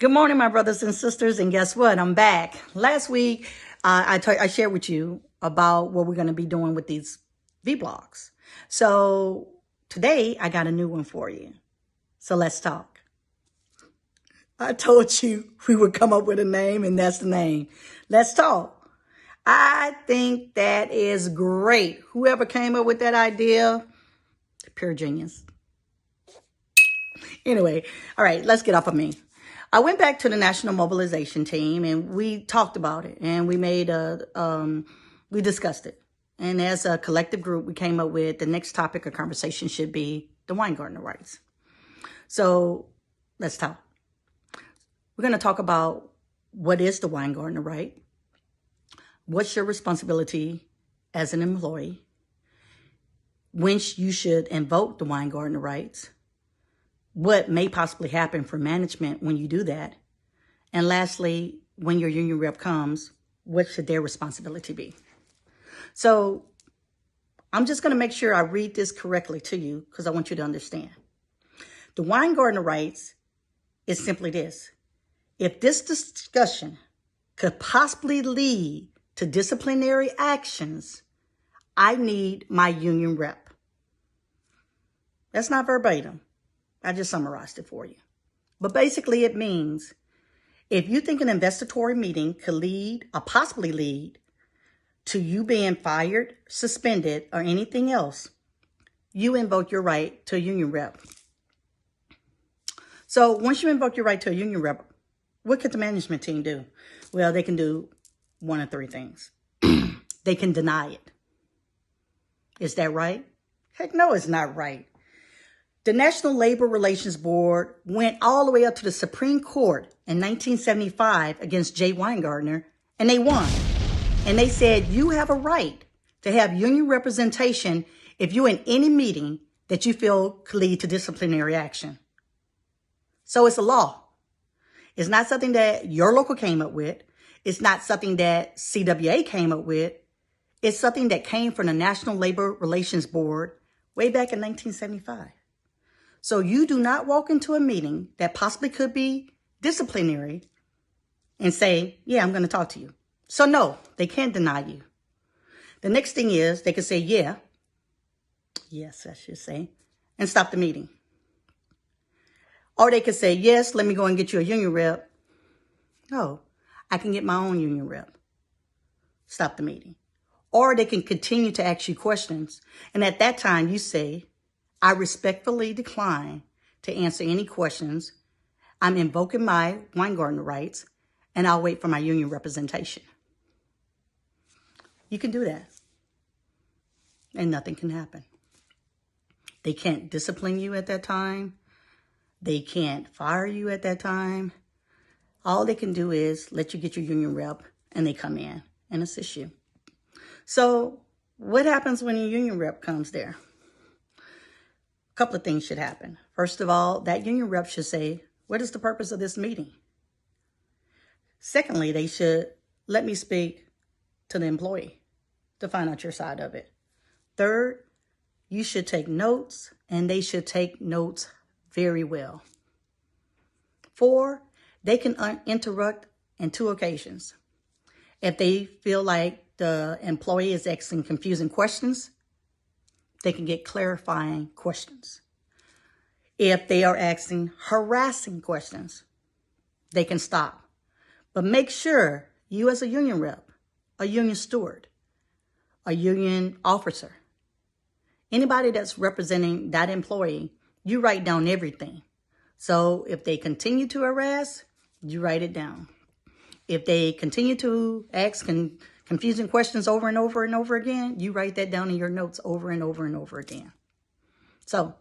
Good morning, my brothers and sisters, and guess what? I'm back. Last week, I shared with you about what we're going to be doing with these vlogs. So today, I got a new one for you. So let's talk. I told you we would come up with a name, and that's the name. Let's talk. I think that is great. Whoever came up with that idea, pure genius. Anyway, all right, let's get off of me. I went back to the National Mobilization team and we talked about it and we we discussed it. And as a collective group, we came up with the next topic of conversation should be the Weingarten Rights. So let's talk. We're going to talk about what is the Weingarten Right? What's your responsibility as an employee? When you should invoke the Weingarten Rights? What may possibly happen for management when you do that? And lastly, when your union rep comes, what should their responsibility be? So I'm just going to make sure I read this correctly to you because I want you to understand. The Weingarten Rights is simply this. If this discussion could possibly lead to disciplinary actions, I need my union rep. That's not verbatim. I just summarized it for you. But basically it means if you think an investigatory meeting could lead or possibly lead to you being fired, suspended, or anything else, you invoke your right to a union rep. So once you invoke your right to a union rep, what could the management team do? Well, they can do one of three things. They can deny it. Is that right? Heck no, it's not right. The National Labor Relations Board went all the way up to the Supreme Court in 1975 against Jay Weingarten, and they won. And they said you have a right to have union representation if you're in any meeting that you feel could lead to disciplinary action. So it's a law. It's not something that your local came up with. It's not something that CWA came up with. It's something that came from the National Labor Relations Board way back in 1975. So you do not walk into a meeting that possibly could be disciplinary and say, yeah, I'm going to talk to you. So no, they can't deny you. The next thing is they could say, yeah, yes, I should say, and stop the meeting. Or they could say, yes, let me go and get you a union rep. No, I can get my own union rep. Stop the meeting. Or they can continue to ask you questions. And at that time you say, I respectfully decline to answer any questions. I'm invoking my Weingarten Rights, and I'll wait for my union representation. You can do that, and nothing can happen. They can't discipline you at that time. They can't fire you at that time. All they can do is let you get your union rep, and they come in and assist you. So what happens when your union rep comes there? A couple of things should happen. First of all, that union rep should say, what is the purpose of this meeting? Secondly, they should let me speak to the employee to find out your side of it. Third, you should take notes, and they should take notes very well. 4, they can interrupt in 2 occasions. If they feel like the employee is asking confusing questions, they can get clarifying questions. If they are asking harassing questions, they can stop. But make sure you as a union rep, a union steward, a union officer, anybody that's representing that employee, you write down everything. So if they continue to harass, you write it down. If they continue to ask confusing questions over and over and over again, you write that down in your notes over and over and over again. So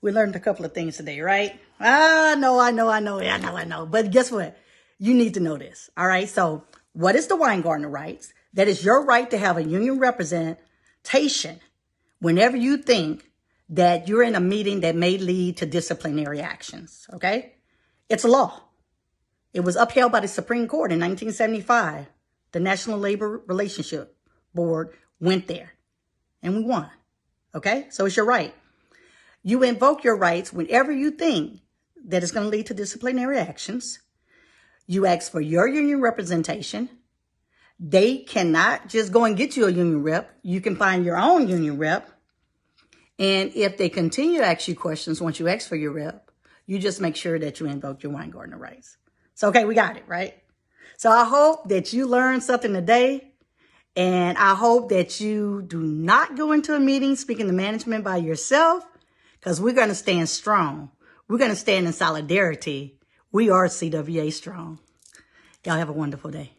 we learned a couple of things today, right? I know. But guess what? You need to know this. All right. So what is the Weingarten Rights? That is your right to have a union representation whenever you think that you're in a meeting that may lead to disciplinary actions. Okay. It's a law. It was upheld by the Supreme Court in 1975. The National Labor Relationship Board went there and we won. Okay. So it's your right. You invoke your rights whenever you think that it's going to lead to disciplinary actions. You ask for your union representation. They cannot just go and get you a union rep. You can find your own union rep. And if they continue to ask you questions once you ask for your rep, you just make sure that you invoke your Weingarten Rights. So, okay, we got it, right? So I hope that you learned something today. And I hope that you do not go into a meeting speaking to management by yourself, because we're going to stand strong. We're going to stand in solidarity. We are CWA strong. Y'all have a wonderful day.